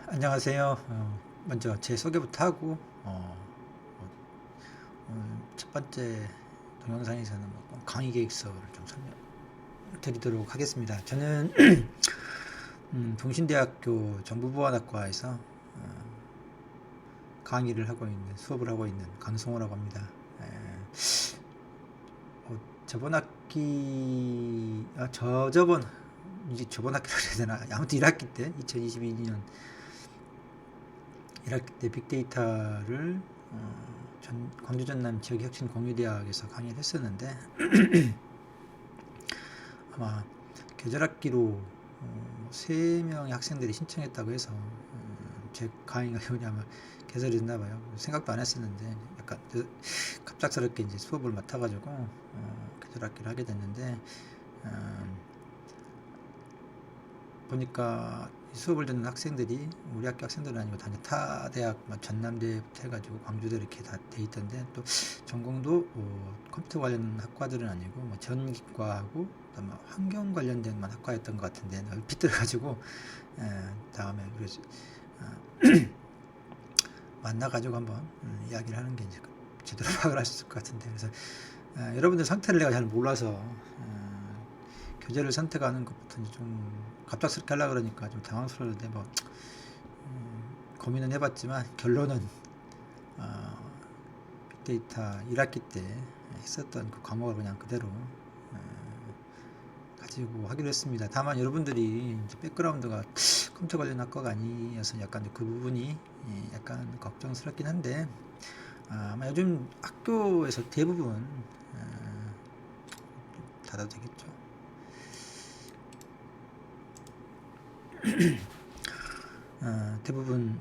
안녕하세요. 먼저 제 소개부터 하고 첫 번째 동영상에서는 강의 계획서를 좀 설명드리도록 하겠습니다. 저는 동신대학교 정보보안학과에서 강의를 하고 있는 수업을 하고 있는 강성호라고 합니다. 저번 학기 저번 학기라 해야 되나, 아무튼 1학기 때 2022년 1학기 때 빅데이터를 광주 전남 지역 혁신 공유대학에서 강의를 했었는데 아마 계절학기로 3명의 학생들이 신청했다고 해서 제 강의가 아마 개설이 됐나 봐요. 생각도 안 했었는데 약간 갑작스럽게 이제 수업을 맡아가지고 계절학기를 하게 됐는데 보니까 수업을 듣는 학생들이 우리 학교 학생들은 아니고 타 대학, 전남대부터 해가지고 광주대 이렇게 다 돼 있던데, 또 전공도 컴퓨터 관련 학과들은 아니고 전기과하고 환경 관련된 학과였던 것 같은데 얼핏 들어가지고 다음에 그래서 만나가지고 한번 이야기를 하는 게 이제 제대로 파악을 할 수 있을 것 같은데, 그래서 여러분들 상태를 내가 잘 몰라서 교재를 선택하는 것부터 이제 좀 갑작스럽게 하려고 그러니까 좀 당황스러운데 고민은 해봤지만 결론은 빅데이터 1학기 때 했었던 그 과목을 그냥 그대로 가지고 하기로 했습니다. 다만 여러분들이 이제 백그라운드가 컴퓨터 관련 학과가 아니어서 약간 그 부분이 약간 걱정스럽긴 한데, 아마 요즘 학교에서 대부분 닫아도 되겠죠. 대부분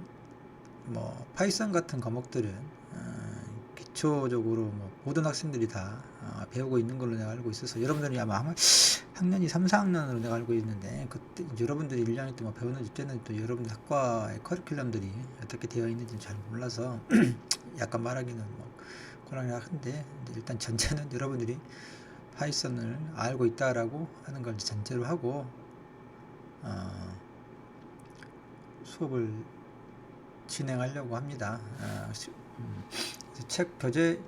파이썬 같은 과목들은 기초적으로 모든 학생들이 다 배우고 있는 걸로 내가 알고 있어서, 여러분들이 아마 학년이 3, 4학년으로 내가 알고 있는데, 그때 여러분들이 1학년 때 배우는지 때는 또 여러분들 학과의 커리큘럼들이 어떻게 되어 있는지 잘 몰라서 약간 말하기는 곤란하긴 한데, 일단 전제는 여러분들이 파이썬을 알고 있다라고 하는 걸 전제로 하고 수업을 진행하려고 합니다. 책 교재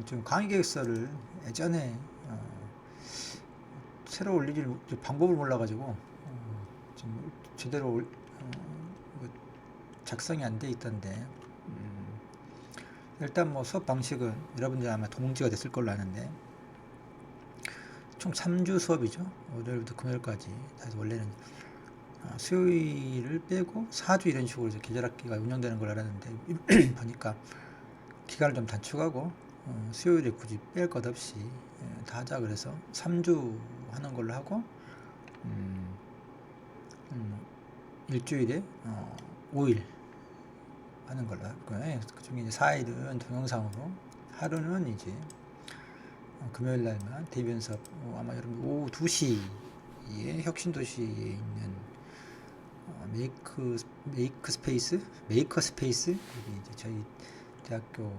좀 강의 계획서를 예전에 새로 올리질 방법을 몰라가지고 지금 제대로 작성이 안 돼 있던데, 일단 수업 방식은 여러분들 아마 동지가 됐을 걸로 아는데 총 3주 수업이죠. 월요일부터 금요일까지. 그래서 원래는 수요일을 빼고 4주 이런 식으로 이제 계절학기가 운영되는 걸 알았는데 보니까 기간을 좀 단축하고 수요일에 굳이 뺄 것 없이 다 하자 그래서 3주 하는 걸로 하고, 일주일에 5일 하는 걸로 하고요. 그 중에 이제 4일은 동영상으로, 하루는 이제 금요일 날만 대면 수업, 아마 여러분 오후 2시에 혁신도시에 있는 메이커 스페이스, 여기 이제 저희 대학교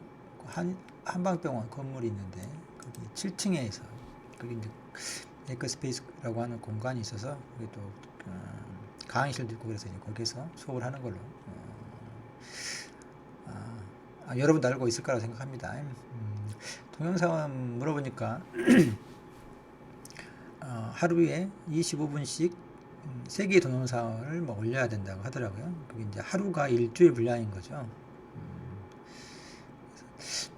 한방병원 건물이 있는데 거기 7층에서 거기 이제 메이커 스페이스라고 하는 공간이 있어서 거기 또 강의실도 있고, 그래서 이제 거기서 수업을 하는 걸로 여러분도 알고 있을 거라고 생각합니다. 동영상은 물어보니까 하루에 25분씩 3개의 동영상을 올려야 된다고 하더라고요. 그게 이제 하루가 일주일 분량인 거죠.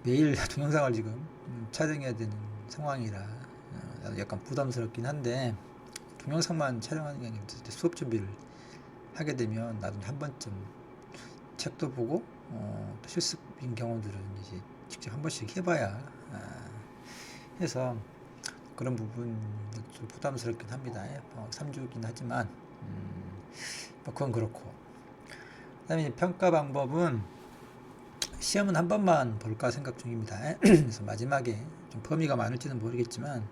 매일 동영상을 지금 촬영해야 되는 상황이라 나도 약간 부담스럽긴 한데, 동영상만 촬영하는 게 아니라 수업 준비를 하게 되면 나도 한 번쯤 책도 보고 또 실습인 경우들은 이제 직접 한 번씩 해봐야 해서 그런 부분 좀 부담스럽긴 합니다. 3주긴 하지만 그건 그렇고, 그 다음에 평가 방법은 시험은 한 번만 볼까 생각 중입니다. 그래서 마지막에 좀 범위가 많을지는 모르겠지만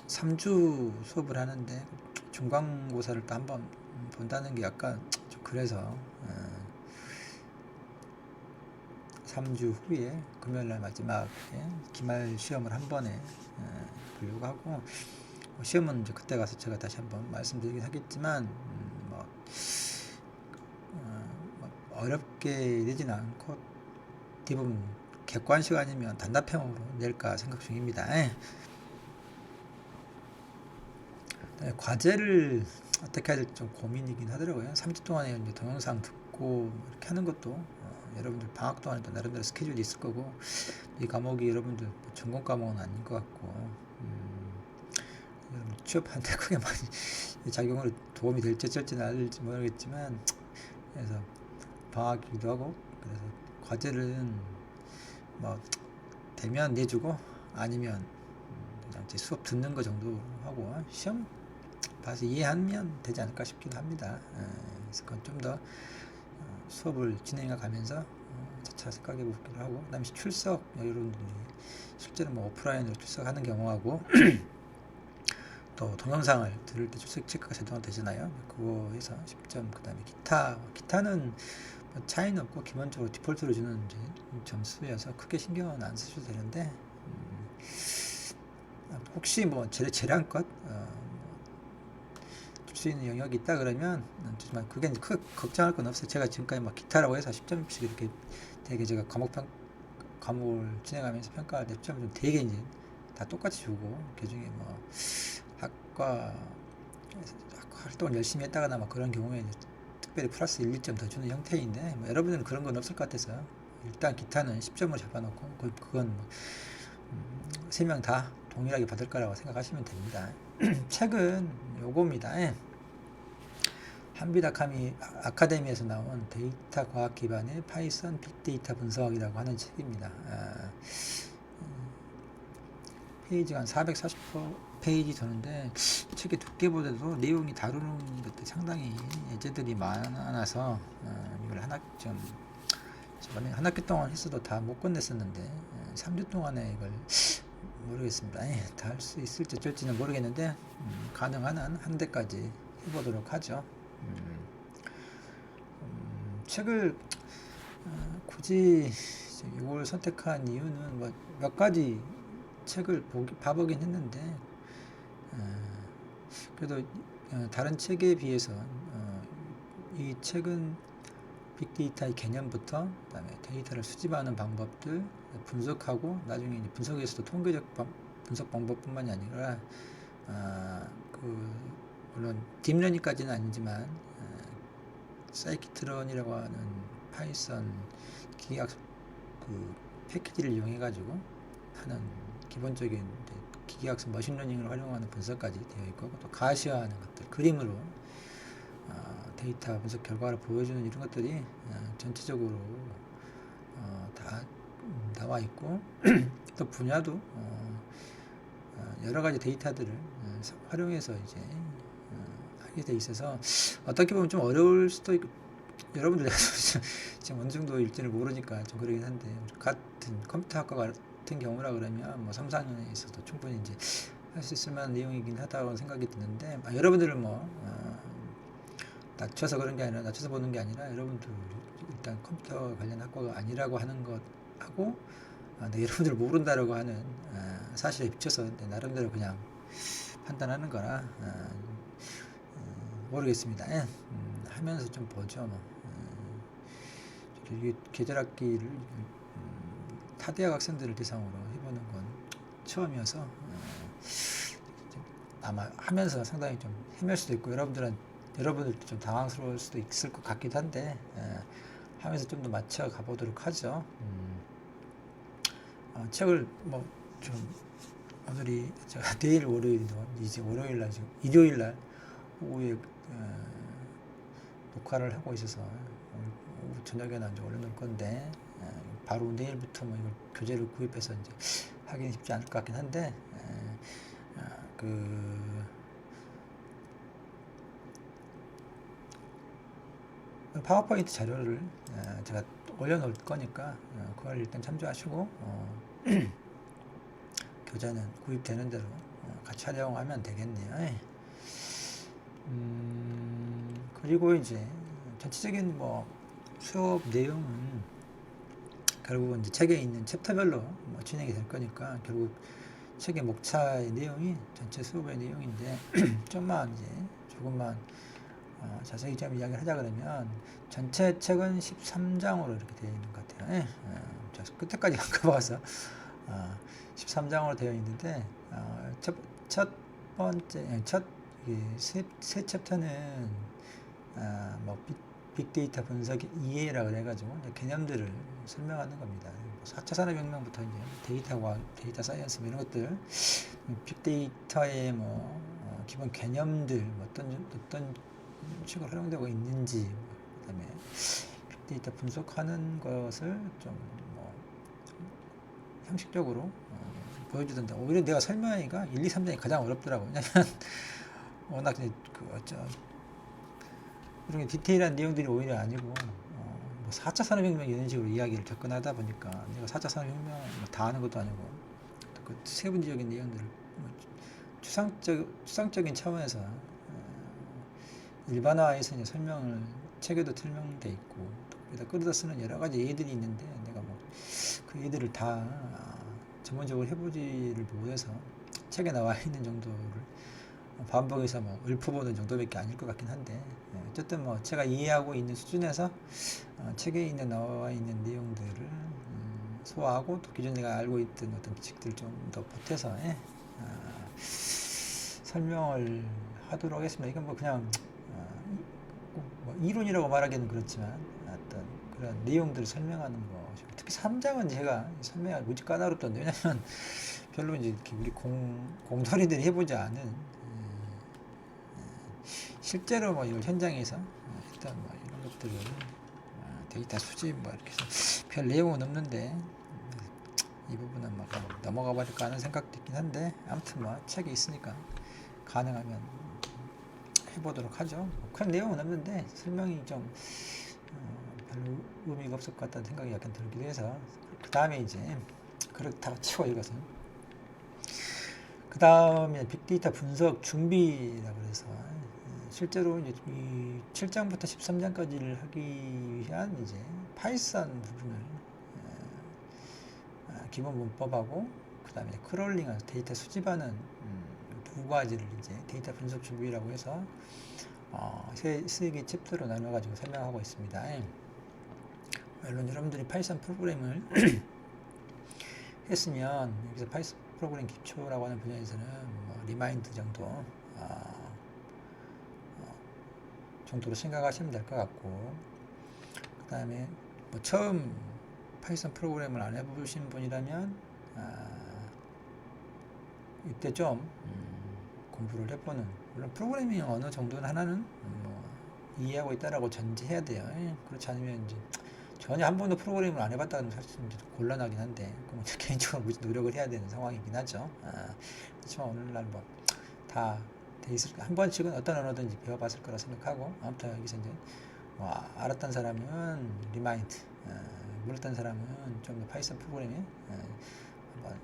3주 수업을 하는데 중간고사를 또 한 번 본다는 게 약간 좀 그래서 3주 후에 금요일날 마지막에 기말 시험을 한 번에 보려고 하고, 시험은 이제 그때 가서 제가 다시 한번 말씀드리긴 하겠지만 뭐 어렵게 내지는 않고 대부분 객관식 아니면 단답형으로 낼까 생각 중입니다. 과제를 어떻게 해야 될지 좀 고민이긴 하더라고요. 3주 동안에 이제 동영상 듣고 이렇게 하는 것도 여러분들 방학 동안에도 나름대로 스케줄이 있을 거고, 이 과목이 여러분들 전공 과목은 아닌 것 같고, 여러분 취업하는데 크게 많이 작용으로 도움이 될지 어쩔지는 알지 모르겠지만, 그래서 방학이기도 하고, 그래서 과제는 뭐 되면 내주고 아니면 그냥 제 수업 듣는 거 정도 하고 시험 봐서 이해하면 되지 않을까 싶기도 합니다. 그래서 그건 좀 더 수업을 진행해 가면서 차차 생각해 보기로 하고, 그다음에 출석, 여러분들이 실제로 뭐 오프라인으로 출석하는 경우하고 또 동영상을 들을 때 출석 체크가 자동화 되잖아요. 그거 해서 10점, 그다음에 기타는 뭐 차이는 없고 기본적으로 디폴트로 주는 이제 점수여서 크게 신경은 안 쓰셔도 되는데, 혹시 뭐 재량껏 줄 수 있는 영역이 있다 그러면 정말 그게 이제 크게 걱정할 건 없어요. 제가 지금까지 막 기타라고 해서 10점씩 이렇게 되게 제가 과목을 진행하면서 평가할 때 10점을 좀 되게 이제 다 똑같이 주고, 그중에 뭐 학과 활동을 열심히 했다거나 막 그런 경우에 이제 특별히 플러스 1, 2점 더 주는 형태인데, 뭐 여러분들은 그런 건 없을 것 같아서 일단 기타는 10점으로 잡아놓고 그건 뭐 3명 다 동일하게 받을 거라고 생각하시면 됩니다. 책은 요겁니다. 한빛 아카데미에서 나온 데이터 과학 기반의 파이썬 빅데이터 분석이라고 하는 책입니다. 페이지가 한 440페이지 되는데, 책의 두께보다도 내용이 다루는 것도 상당히 예제들이 많아서 이걸 저번에 한 학기 동안 했어도 다 못 끝냈었는데 3주 동안에 이걸 모르겠습니다. 다 할 수 있을지 어쩔지는 모르겠는데 가능한 한 대까지 해보도록 하죠. 책을 굳이 이걸 선택한 이유는 뭐 몇 가지 책을 봐보긴 했는데, 그래도 다른 책에 비해서 이 책은 빅데이터의 개념부터, 그다음에 데이터를 수집하는 방법들, 분석하고 나중에 이제 분석에서도 통계적 분석 방법뿐만이 아니라 물론 딥러닝까지는 아니지만 사이키트런이라고 하는 파이썬 기계학 패키지를 이용해 가지고 하는 기본적인 기계학습 머신러닝을 활용하는 분석까지 되어 있고, 또 가시화하는 것들, 그림으로 데이터 분석 결과를 보여주는 이런 것들이 전체적으로 다 나와 있고 또 분야도 여러 가지 데이터들을 활용해서 이제 하게 돼 있어서 어떻게 보면 좀 어려울 수도 있고, 여러분들 지금 어느 정도 일지를 모르니까 좀 그러긴 한데, 같은 컴퓨터학과 같은 경우라 그러면 뭐 3, 4년에서도 충분히 이제 할 수 있을 만한 내용이긴 하다고 생각이 드는데, 여러분들은 뭐 낮춰서 그런 게 아니라, 낮춰서 보는 게 아니라 여러분들 일단 컴퓨터 관련 학과가 아니라고 하는 것하고 여러분들 모른다라고 하는 사실에 비춰서 나름대로 그냥 판단하는 거라 모르겠습니다. 하면서 좀 보죠. 이게 계절학기를 타대학 학생들을 대상으로 해보는 건 처음이어서 아마 하면서 상당히 좀 헤맬 수도 있고, 여러분들도 좀 당황스러울 수도 있을 것 같기도 한데, 하면서 좀 더 맞춰 가보도록 하죠. 책을 뭐 좀 오늘이 내일 월요일도 이제 월요일날, 지금 일요일날 오후에 녹화를 하고 있어서 오후 저녁에는 이제 올려놓을 건데, 바로 내일부터 뭐 이걸 교재를 구입해서 이제 하기는 쉽지 않을 것 같긴 한데, 파워포인트 자료를 제가 올려놓을 거니까 그걸 일단 참조하시고 교재는 구입되는 대로 같이 활용하면 되겠네요. 그리고 이제 전체적인 뭐 수업 내용은 결국은 이제 책에 있는 챕터별로 뭐 진행이 될 거니까, 결국 책의 목차의 내용이 전체 수업의 내용인데 조금만 자세히 좀 이야기를 하자 그러면 전체 책은 13장으로 이렇게 되어 있는 것 같아요. 예. 자, 끝에까지 안 가봐서 13장으로 되어 있는데 첫 번째 세 챕터는 뭐 빅데이터 분석 이해라 그래가지고 개념들을 설명하는 겁니다. 4차 산업혁명부터 이제 데이터와 데이터 사이언스 뭐 이런 것들, 빅데이터의 뭐 기본 개념들, 뭐 어떤 식으로 활용되고 있는지, 그다음에 빅데이터 분석하는 것을 좀 뭐 형식적으로 보여주던데, 오히려 내가 설명하기가 1, 2, 3장이 가장 어렵더라고. 왜냐면 워낙 이런 디테일한 내용들이 오히려 아니고 뭐 4차 산업혁명 이런 식으로 이야기를 접근하다 보니까 내가 4차 산업혁명 다 아는 것도 아니고 그 세부적인 내용들을 뭐 추상적인 차원에서 일반화해서 이제 설명을 책에도 설명돼 있고 거기다 끌어다 쓰는 여러 가지 예들이 있는데 내가 뭐 그 예들을 다 전문적으로 해보지를 못해서 책에 나와 있는 정도를 반복해서 뭐 읊어보는 정도밖에 아닐 것 같긴 한데, 어쨌든 뭐 제가 이해하고 있는 수준에서 책에 있는 나와 있는 내용들을 소화하고 또 기존 내가 알고 있던 어떤 지식들 좀 더 보태서 설명을 하도록 하겠습니다. 이건 뭐 그냥 뭐 이론이라고 말하기는 그렇지만 어떤 그런 내용들을 설명하는 거, 특히 3장은 제가 설명하기 무지 까다롭던데, 왜냐면 별로 이제 이렇게 우리 공돌이들이 해보지 않은 실제로 뭐 이걸 현장에서 일단 뭐 이런 것들을 데이터 수집 뭐 이렇게 해서 별 내용은 없는데 이 부분은 막 넘어가 버릴까 하는 생각도 있긴 한데, 아무튼 뭐 책이 있으니까 가능하면 해보도록 하죠. 큰 내용은 없는데 설명이 좀 별로 의미가 없을 것 같다는 생각이 약간 들기도 해서, 그 다음에 이제 그렇다고 치고 이것은 그 다음에 빅데이터 분석 준비라고 해서 실제로 이제 이 7장부터 13장까지를 하기 위한 이제 파이썬 부분을 기본 문법하고 그 다음에 크롤링, 데이터 수집하는 두 가지를 이제 데이터 분석 준비라고 해서 세 개 챕터로 나눠가지고 설명하고 있습니다. 물론 여러분들이 파이썬 프로그램을 했으면 여기서 파이썬 프로그램 기초라고 하는 분야에서는 뭐 리마인드 정도로 생각하시면 될 것 같고, 그 다음에 뭐 처음 파이썬 프로그램을 안 해보신 분이라면 이때 좀 공부를 해보는, 물론 프로그래밍 어느 정도는 하나는 뭐 이해하고 있다라고 전제해야 돼요. 그렇지 않으면 이제 전혀 한 번도 프로그램을 안 해봤다는 사실 이제 곤란하긴 한데, 그럼 개인적으로 무지 노력을 해야 되는 상황이긴 하죠. 그렇지만 오늘날 뭐 다 돼 있을, 한 번씩은 어떤 언어든지 배워봤을 거라 생각하고, 아무튼 여기서 이제 뭐 알았던 사람은 리마인드, 몰랐던 사람은 좀 더 파이썬 프로그래밍 한번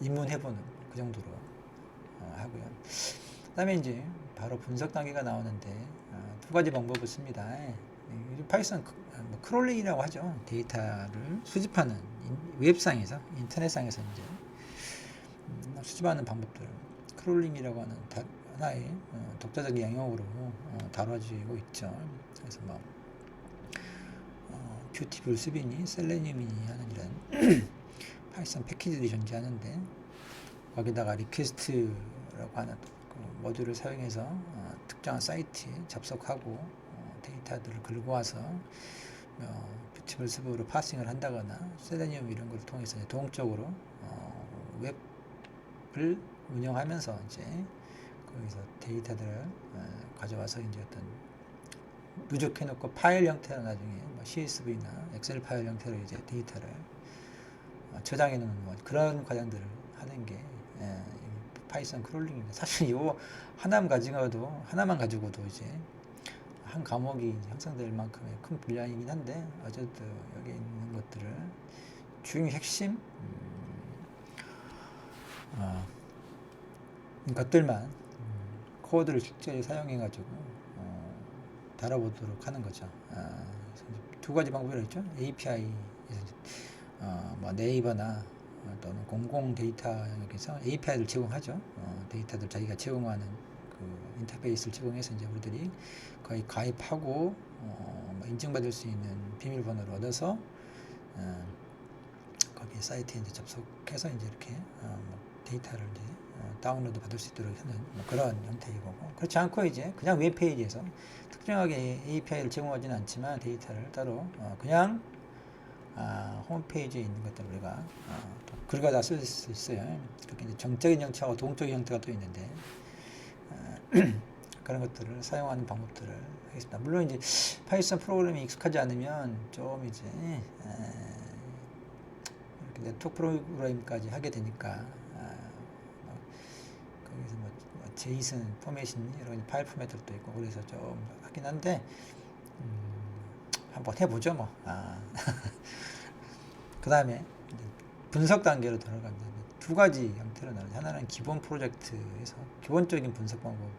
입문해보는 그 정도로 하고요. 그 다음에 이제 바로 분석 단계가 나오는데 두 가지 방법을 씁니다. 파이썬 크롤링이라고 하죠. 데이터를 수집하는 웹상에서, 인터넷상에서 이제 수집하는 방법들, 크롤링이라고 하는 하나의 독자적인 영역으로 다뤄지고 있죠. 그래서 뭐 뷰티풀 스비니, 셀레늄이니 하는 이런 파이썬 패키지들이 존재하는데, 거기다가 리퀘스트라고 하는 그 모듈을 사용해서 특정한 사이트에 접속하고 데이터들을 긁어 와서 뷰티풀 스비로 파싱을 한다거나, 셀레늄 이런 걸 통해서 동적으로 웹을 운영하면서 이제 거기서 데이터들을 가져와서 이제 어떤 누적해놓고 파일 형태로 나중에 뭐 CSV나 엑셀 파일 형태로 이제 데이터를 저장해놓는 뭐 그런 과정들을 하는 게 파이썬 크롤링입니다. 사실 이거 하나만 가지고도 이제 한 과목이 이제 형성될 만큼의 큰 분량이긴 한데, 어쨌든 여기 있는 것들을 중요 핵심 것들만 코드를 실제로 사용해가지고 다뤄보도록 하는 거죠. 두 가지 방법이라고 했죠. API, 뭐 네이버나 또는 공공 데이터 영역에서 API를 제공하죠. 데이터들 자기가 제공하는 그 인터페이스를 제공해서 이제 우리들이 거의 가입하고 뭐 인증받을 수 있는 비밀번호를 얻어서 거기 사이트에 이제 접속해서 이제 이렇게 뭐 데이터를 이제 다운로드 받을 수 있도록 하는 뭐 그런 형태의 거고, 그렇지 않고 이제 그냥 웹페이지에서 특정하게 API를 제공하지는 않지만 데이터를 따로 그냥 홈페이지에 있는 것들 우리가 글과 다 쓸 수 있어요. 그렇게 이제 정적인 형태하고 동적인 형태가 또 있는데 그런 것들을 사용하는 방법들을 하겠습니다. 물론 이제 파이썬 프로그램이 익숙하지 않으면 좀 이제 이렇게 네트워크 프로그램까지 하게 되니까 거기서 뭐 제이슨 포맷이니 이런 파일 포맷들도 있고 그래서 좀 하긴 한데 한번 해보죠 뭐. 그 다음에 분석 단계로 들어갑니다. 두 가지 형태로 나눠요. 하나는 기본 프로젝트에서 기본적인 분석 방법을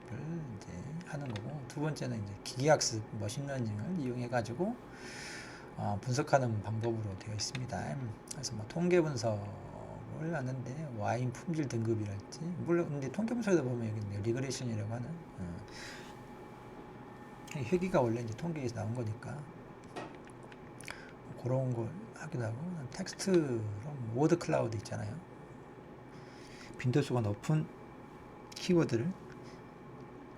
이제 하는 거고, 두 번째는 이제 기계학습 머신러닝을 이용해 가지고 분석하는 방법으로 되어 있습니다. 그래서 뭐 통계 분석을 하는데 와인 품질 등급이랄지, 물론 근데 통계 분석에다 보면 여기 리그레션이라고 하는 회귀가 원래 이제 통계에서 나온 거니까 그런 걸 하기도 하고, 텍스트로 워드 클라우드 있잖아요. 빈도수가 높은 키워드를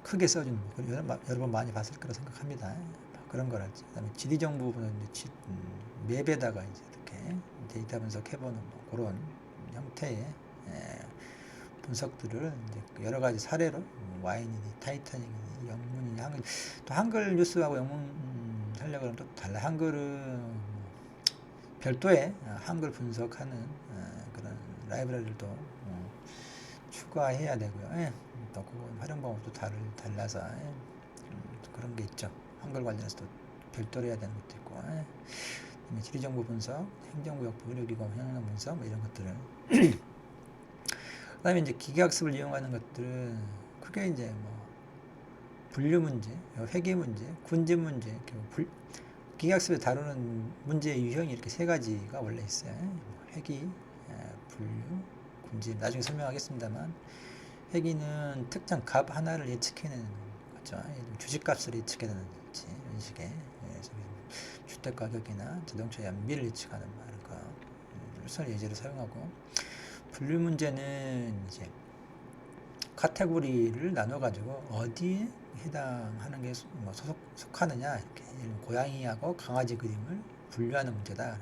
크게 써주는 거, 여러분 많이 봤을 거라 생각합니다. 그런 거랄지. 그다음에 지리 정보 부분은 맵에다가 이제 이렇게 데이터 분석해보는 뭐 그런 형태의 분석들을 이제 여러 가지 사례로 와인이니 타이타닉이니 영문이니 한글, 또 한글 뉴스하고 영문 하려고 그러면 또 달라. 한글은 별도의 한글 분석하는 그런 라이브러리도 추가해야 되고요. 또 그건 활용 방법도 달라서 또 그런 게 있죠. 한글 관련해서 또 별도로 해야 되는 것도 있고, 지리정보 분석, 행정구역부, 의료기관 현황 분석 뭐 이런 것들을 그다음에 이제 기계학습을 이용하는 것들은 크게 이제 뭐 분류 문제, 회계 문제, 군집 문제, 기계학습에 다루는 문제의 유형이 이렇게 세 가지가 원래 있어요. 회계, 분류, 군집. 나중에 설명하겠습니다만, 회계는 특정 값 하나를 예측해내는 거죠. 주식값을 예측해내는지 이런 식의, 주택 가격이나 자동차 연비를 예측하는 것을 예제로 사용하고, 분류 문제는 이제 카테고리를 나눠 가지고 어디에 해당하는 게 뭐 속하느냐, 이렇게 고양이하고 강아지 그림을 분류하는 문제다.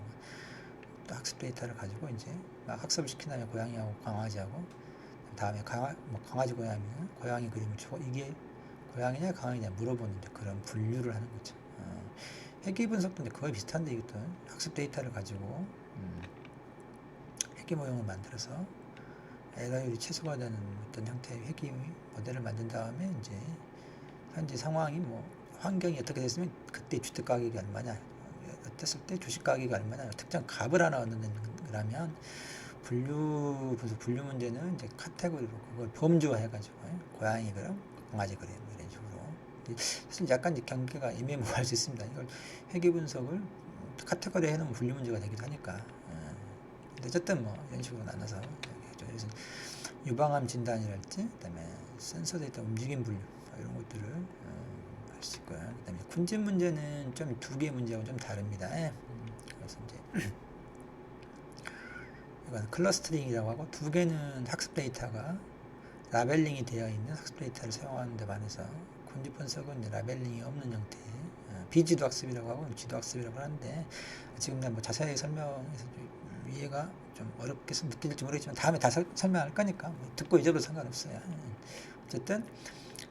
또 학습 데이터를 가지고 이제 학습을 시킨 다음에 고양이하고 강아지하고, 다음에 강아지 고양이 그림을 주고 이게 고양이냐 강아지냐 물어보는 그런 분류를 하는 거죠. 회귀 분석도 이제 거의 비슷한데, 이것도 학습 데이터를 가지고 회귀 모형을 만들어서 에러율이 최소가 되는 어떤 형태의 회귀 모델을 만든 다음에 이제 현재 상황이 뭐 환경이 어떻게 됐으면 그때 주택 가격이 얼마냐, 어땠을 때 주식 가격이 얼마냐, 특정 값을 하나 얻는 거라면 분류 문제는 이제 카테고리로 그걸 범주화해가지고 고양이 그림, 강아지 그림 이런 식으로. 사실 약간 이제 경계가 애매모호할 수 있습니다. 이걸 회계 분석을 카테고리에 해놓으면 분류 문제가 되기도 하니까. 어쨌든 뭐 이런 식으로 나눠서 그래서 유방암 진단이랄지, 그다음에 센서 데이터 움직임 분류 이런 것들을 할 수 있고요. 그다음에 군집 문제는 좀 두 개 문제하고 좀 다릅니다. 그래서 이제 이건 클러스터링이라고 하고, 두 개는 학습 데이터가 라벨링이 되어 있는 학습 데이터를 사용하는 데 반해서 군집 분석은 이제 라벨링이 없는 형태의 비지도 학습이라고 하고 지도 학습이라고 하는데, 지금 뭐 자세히 설명해서 이해가 좀 어렵게 느낄지 모르겠지만 다음에 다 설명할 거니까 뭐 듣고 잊어도 상관없어요. 어쨌든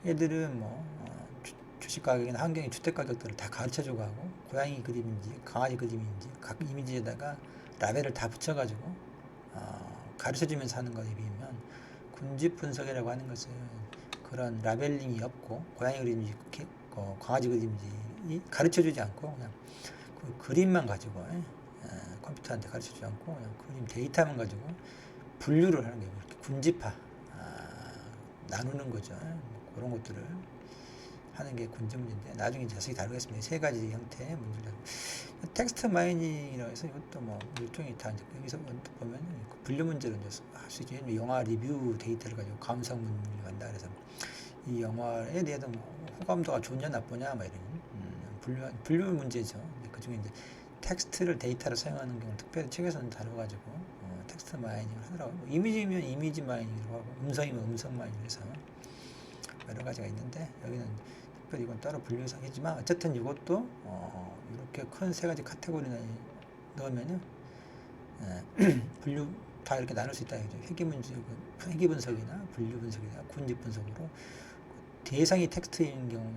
얘들은 뭐 주식 가격이나 환경의 주택 가격들을 다 가르쳐주고 하고, 고양이 그림인지 강아지 그림인지 각 이미지에다가 라벨을 다 붙여가지고 가르쳐주면서 하는 것에 비하면, 군집 분석이라고 하는 것은 그런 라벨링이 없고 고양이 그림인지 강아지 그림인지 가르쳐주지 않고 그냥 그 그림만 가지고 컴퓨터한테 가르쳐주지 않고 그냥 그림 데이터만 가지고 분류를 하는 거예요. 이렇게 군집화 나누는 거죠. 뭐 그런 것들을 하는 게 군집 문제인데, 나중에 자세히 다루겠습니다. 세 가지 형태의 문제를. 텍스트 마이닝이라고 해서 이것도 뭐 일종의 다 이제 여기서 보면 분류 문제를 이제 할 수 있죠. 영화 리뷰 데이터를 가지고 감상문을 한다 그래서 이 영화에 대해서 뭐 호감도가 좋냐 나쁘냐 뭐 이런 분류 문제죠. 그 중에 이제 텍스트를 데이터로 사용하는 경우 특별히 책에서는 다뤄가지고 텍스트 마이닝을 하더라고요. 뭐 이미지면 이미지 마이닝이라고 하고 음성이면 음성 마이닝을 해서 여러 가지가 있는데 여기는 특별히 이건 따로 분류해서 하겠지만 어쨌든 이것도 이렇게 큰 세 가지 카테고리나 넣으면은 분류 다 이렇게 나눌 수 있다 이거죠. 회귀 분석이나 분류 분석이나 군집 분석으로 대상이 텍스트인 경우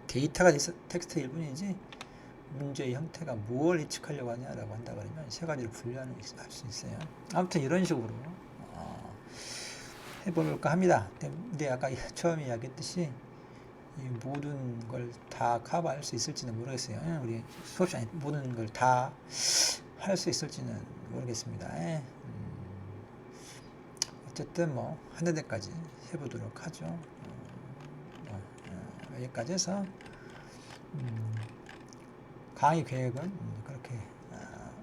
데이터가 텍스트일 뿐이지 문제의 형태가 무엇을 예측하려고 하냐라고 한다 그러면 세 가지로 분류할 수 있어요. 아무튼 이런 식으로 해볼까 합니다. 근데 아까 처음에 이야기했듯이 이 모든 걸 다 커버할 수 있을지는 모르겠어요. 우리 수업 시간에 모든 걸 다 할 수 있을지는 모르겠습니다. 어쨌든 뭐 하는 데까지 해보도록 하죠. 여기까지 해서 강의 계획은 그렇게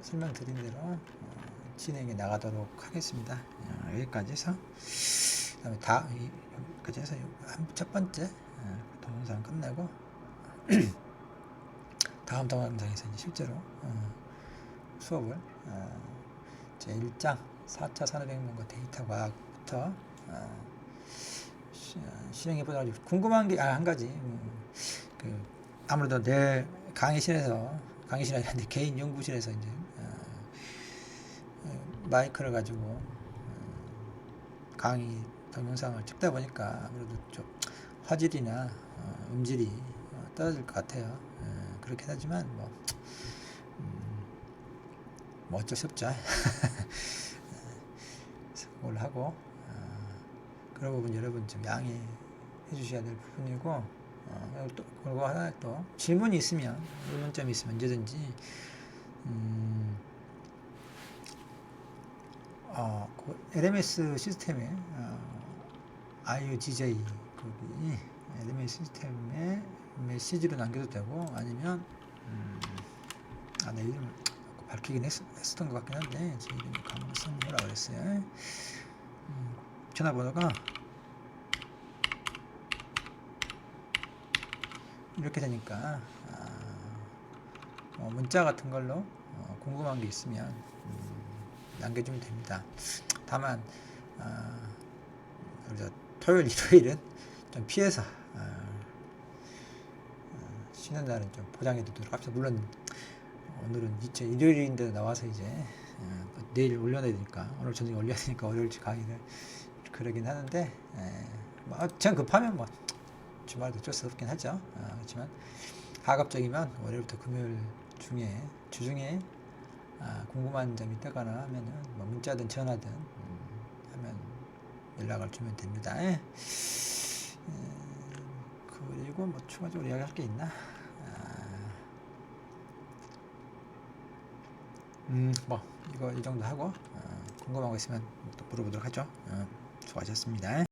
설명드린 대로 진행해 나가도록 하겠습니다. 여기까지 해서 그다음에 여기까지 해서 첫 번째 동영상 끝내고 다음 동영상에서 이제 실제로 수업을 제 1장 4차 산업혁명과 데이터 과학부터 실행해 보자. 궁금한 게 한 가지 그 아무래도 내 강의실이 아니라 개인 연구실에서 이제 마이크를 가지고 강의 동영상을 찍다 보니까 아무래도 좀 화질이나 음질이 떨어질 것 같아요. 그렇긴 하지만 뭐 어쩔 수 없죠. 그걸 하고 그런 부분 여러분 좀 양해해 주셔야 될 부분이고 그리고 하나 또 질문이 있으면 의문점이 있으면 언제든지 그 LMS 시스템에 IOGJ 거기 LMS 시스템에 메시지로 남겨도 되고 아니면 내 이름을 밝히긴 했었던 것 같긴 한데 제 이름이 강성 뭐라 그랬어요. 전화번호가 이렇게 되니까 문자 같은 걸로 궁금한 게 있으면 남겨주면 됩니다. 다만 토요일, 일요일은 좀 피해서 쉬는 날은 좀 보장해 두도록 합시다. 물론 오늘은 일요일인데 나와서 이제 내일 올려놔야 되니까 오늘 저녁에 올려야 되니까 월요일치 강의를 그러긴 하는데 전 급하면 뭐 주말도 어쩔 수 없긴 하죠. 그렇지만 가급적이면 월요일부터 금요일 주중에 궁금한 점이 있다거나 하면은 뭐 문자든 전화든 하면 연락을 주면 됩니다. 그리고 뭐 추가적으로 이야기할 게 있나? 뭐 이거 이 정도 하고 궁금한 거 있으면 또 물어보도록 하죠. 수고하셨습니다.